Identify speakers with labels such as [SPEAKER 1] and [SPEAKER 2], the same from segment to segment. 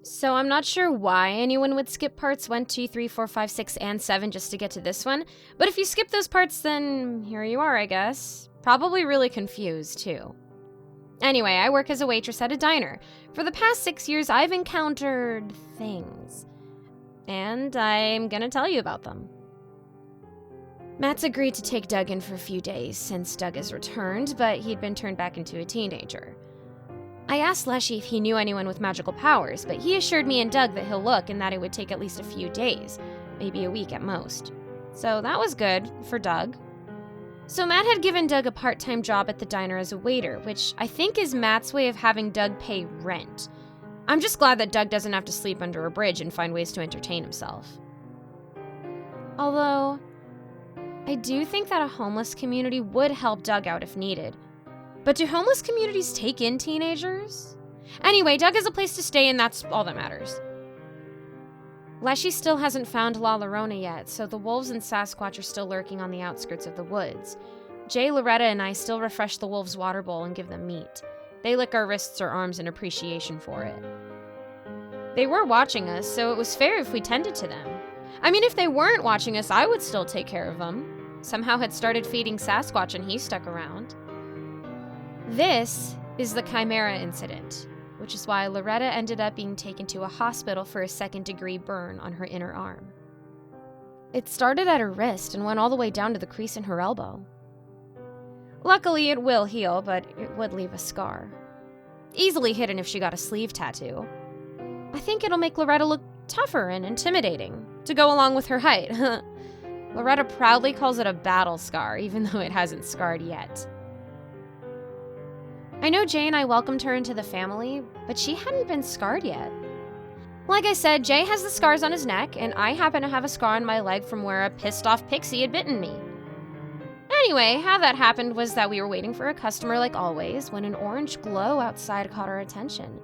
[SPEAKER 1] So I'm not sure why anyone would skip parts 1, 2, 3, 4, 5, 6, and 7 just to get to this one, but if you skip those parts, then here you are, I guess. Probably really confused, too. Anyway, I work as a waitress at a diner. For the past 6 years, I've encountered things. And I'm gonna tell you about them. Matt's agreed to take Doug in for a few days since Doug has returned, but he'd been turned back into a teenager. I asked Leshy if he knew anyone with magical powers, but he assured me and Doug that he'll look and that it would take at least a few days, maybe a week at most. So that was good for Doug. So Matt had given Doug a part-time job at the diner as a waiter, which I think is Matt's way of having Doug pay rent. I'm just glad that Doug doesn't have to sleep under a bridge and find ways to entertain himself. Although, I do think that a homeless community would help Doug out if needed. But do homeless communities take in teenagers? Anyway, Doug has a place to stay and that's all that matters. Leshy still hasn't found La Llorona yet, so the wolves and Sasquatch are still lurking on the outskirts of the woods. Jay, Loretta, and I still refresh the wolves' water bowl and give them meat. They lick our wrists or arms in appreciation for it. They were watching us, so it was fair if we tended to them. I mean, if they weren't watching us, I would still take care of them. Somehow had started feeding Sasquatch and he stuck around. This is the Chimera incident, which is why Loretta ended up being taken to a hospital for a second-degree burn on her inner arm. It started at her wrist and went all the way down to the crease in her elbow. Luckily, it will heal, but it would leave a scar. Easily hidden if she got a sleeve tattoo. I think it'll make Loretta look tougher and intimidating, to go along with her height. Loretta proudly calls it a battle scar, even though it hasn't scarred yet. I know Jay and I welcomed her into the family, but she hadn't been scarred yet. Like I said, Jay has the scars on his neck, and I happen to have a scar on my leg from where a pissed-off pixie had bitten me. Anyway, how that happened was that we were waiting for a customer like always, when an orange glow outside caught our attention.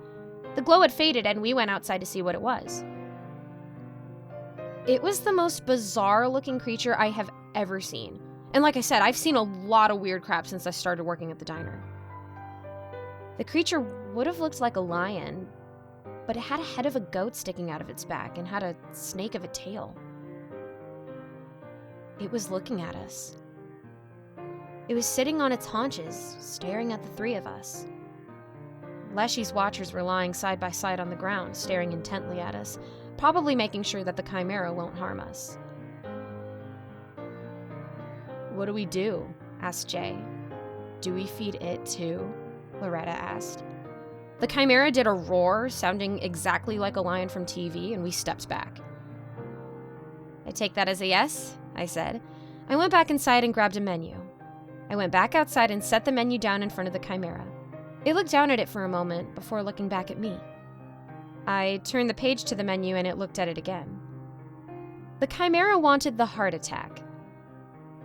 [SPEAKER 1] The glow had faded, and we went outside to see what it was. It was the most bizarre-looking creature I have ever seen. And like I said, I've seen a lot of weird crap since I started working at the diner. The creature would have looked like a lion, but it had a head of a goat sticking out of its back and had a snake of a tail. It was looking at us. It was sitting on its haunches, staring at the three of us. Leshy's watchers were lying side by side on the ground, staring intently at us, probably making sure that the Chimera won't harm us. "What do we do?" asked Jay. "Do we feed it too?" Loretta asked. The Chimera did a roar, sounding exactly like a lion from TV, and we stepped back. "I take that as a yes," I said. I went back inside and grabbed a menu. I went back outside and set the menu down in front of the Chimera. It looked down at it for a moment before looking back at me. I turned the page to the menu and it looked at it again. The Chimera wanted the heart attack.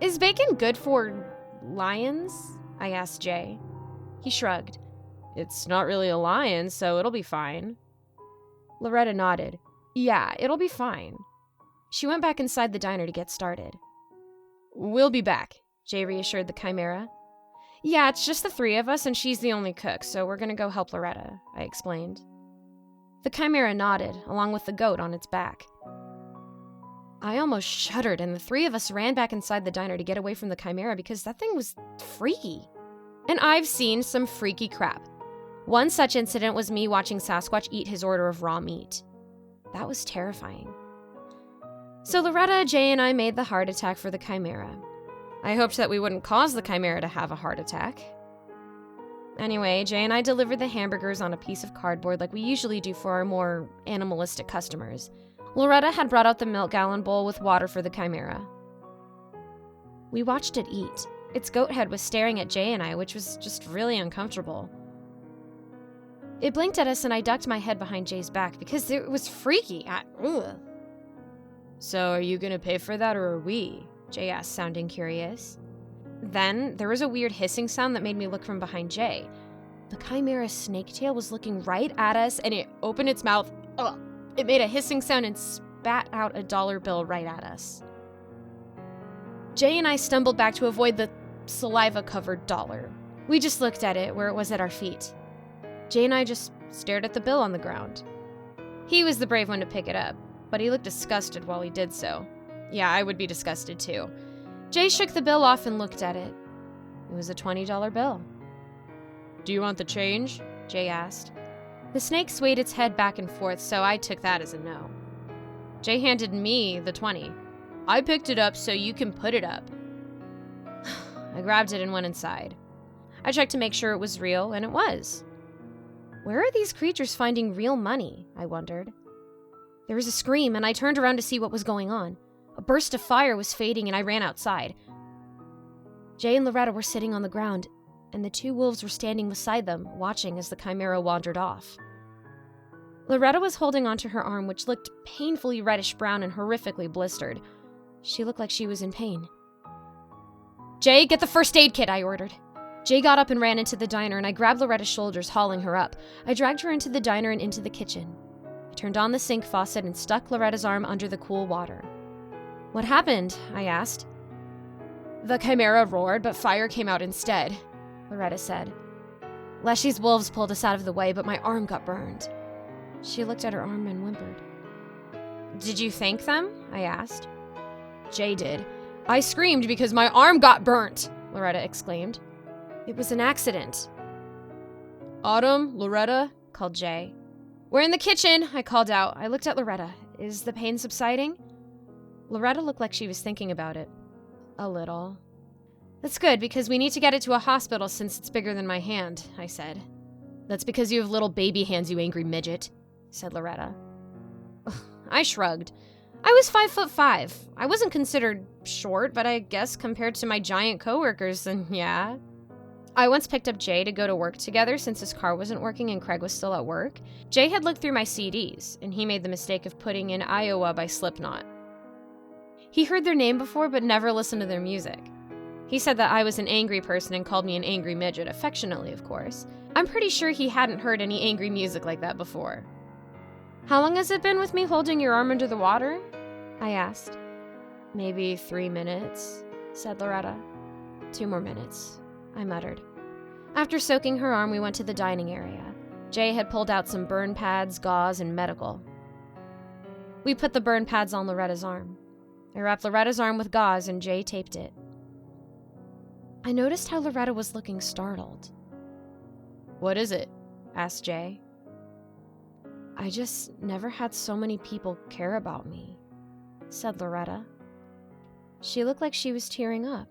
[SPEAKER 1] "Is bacon good for lions?" I asked Jay. He shrugged. "It's not really a lion, so it'll be fine." Loretta nodded. "Yeah, it'll be fine." She went back inside the diner to get started. "We'll be back," Jay reassured the Chimera. "Yeah, it's just the three of us and she's the only cook, so we're gonna go help Loretta," I explained. The Chimera nodded, along with the goat on its back. I almost shuddered, and the three of us ran back inside the diner to get away from the Chimera because that thing was freaky. And I've seen some freaky crap. One such incident was me watching Sasquatch eat his order of raw meat. That was terrifying. So Loretta, Jay, and I made the heart attack for the Chimera. I hoped that we wouldn't cause the Chimera to have a heart attack. Anyway, Jay and I delivered the hamburgers on a piece of cardboard like we usually do for our more animalistic customers. Loretta had brought out the milk gallon bowl with water for the Chimera. We watched it eat. Its goat head was staring at Jay and I, which was just really uncomfortable. It blinked at us and I ducked my head behind Jay's back because it was freaky. "So are you gonna pay for that or are we?" Jay asked, sounding curious. Then there was a weird hissing sound that made me look from behind Jay. The Chimera's snake tail was looking right at us and it opened its mouth. It made a hissing sound and spat out a dollar bill right at us. Jay and I stumbled back to avoid the saliva-covered dollar. We just looked at it where it was at our feet. Jay and I just stared at the bill on the ground. He was the brave one to pick it up, but he looked disgusted while he did so. Yeah, I would be disgusted too. Jay shook the bill off and looked at it. It was a $20 bill. "Do you want the change?" Jay asked. The snake swayed its head back and forth, so I took that as a no. Jay handed me the 20. "I picked it up so you can put it up." I grabbed it and went inside. I checked to make sure it was real, and it was. Where are these creatures finding real money? I wondered. There was a scream, and I turned around to see what was going on. A burst of fire was fading, and I ran outside. Jay and Loretta were sitting on the ground, and the two wolves were standing beside them, watching as the Chimera wandered off. Loretta was holding onto her arm, which looked painfully reddish-brown and horrifically blistered. She looked like she was in pain. "Jay, get the first aid kit," I ordered. Jay got up and ran into the diner, and I grabbed Loretta's shoulders, hauling her up. I dragged her into the diner and into the kitchen. I turned on the sink faucet and stuck Loretta's arm under the cool water. "What happened?" I asked. "The Chimera roared, but fire came out instead," Loretta said. "Leshy's wolves pulled us out of the way, but my arm got burned." She looked at her arm and whimpered. "Did you thank them?" I asked. Jay did. "I screamed because my arm got burnt," Loretta exclaimed. "It was an accident." "Autumn, Loretta," called Jay. "We're in the kitchen," I called out. I looked at Loretta. "Is the pain subsiding?" Loretta looked like she was thinking about it. "A little." "That's good, because we need to get it to a hospital since it's bigger than my hand," I said. "That's because you have little baby hands, you angry midget," said Loretta. I shrugged. I was 5'5". I wasn't considered short, but I guess compared to my giant coworkers, then yeah. I once picked up Jay to go to work together since his car wasn't working and Craig was still at work. Jay had looked through my CDs, and he made the mistake of putting in Iowa by Slipknot. He heard their name before, but never listened to their music. He said that I was an angry person and called me an angry midget, affectionately, of course. I'm pretty sure he hadn't heard any angry music like that before. "How long has it been with me holding your arm under the water?" I asked. "Maybe 3 minutes," said Loretta. "2 more minutes," I muttered. After soaking her arm, we went to the dining area. Jay had pulled out some burn pads, gauze, and medical. We put the burn pads on Loretta's arm. I wrapped Loretta's arm with gauze, and Jay taped it. I noticed how Loretta was looking startled. "What is it?" asked Jay. "I just never had so many people care about me," said Loretta. She looked like she was tearing up.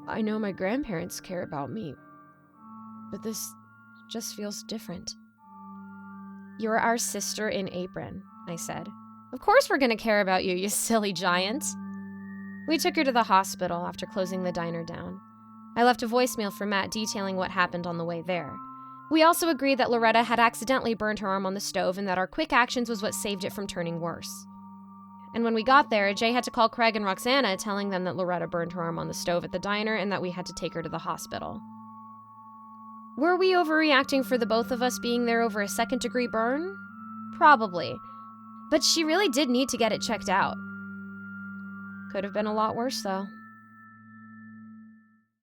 [SPEAKER 1] "I know my grandparents care about me, but this just feels different." "You're our sister in apron," I said. "Of course we're gonna care about you, you silly giant." We took her to the hospital after closing the diner down. I left a voicemail for Matt detailing what happened on the way there. We also agreed that Loretta had accidentally burned her arm on the stove and that our quick actions was what saved it from turning worse. And when we got there, Jay had to call Craig and Roxana, telling them that Loretta burned her arm on the stove at the diner and that we had to take her to the hospital. Were we overreacting for the both of us being there over a second-degree burn? Probably. But she really did need to get it checked out. Could have been a lot worse, though.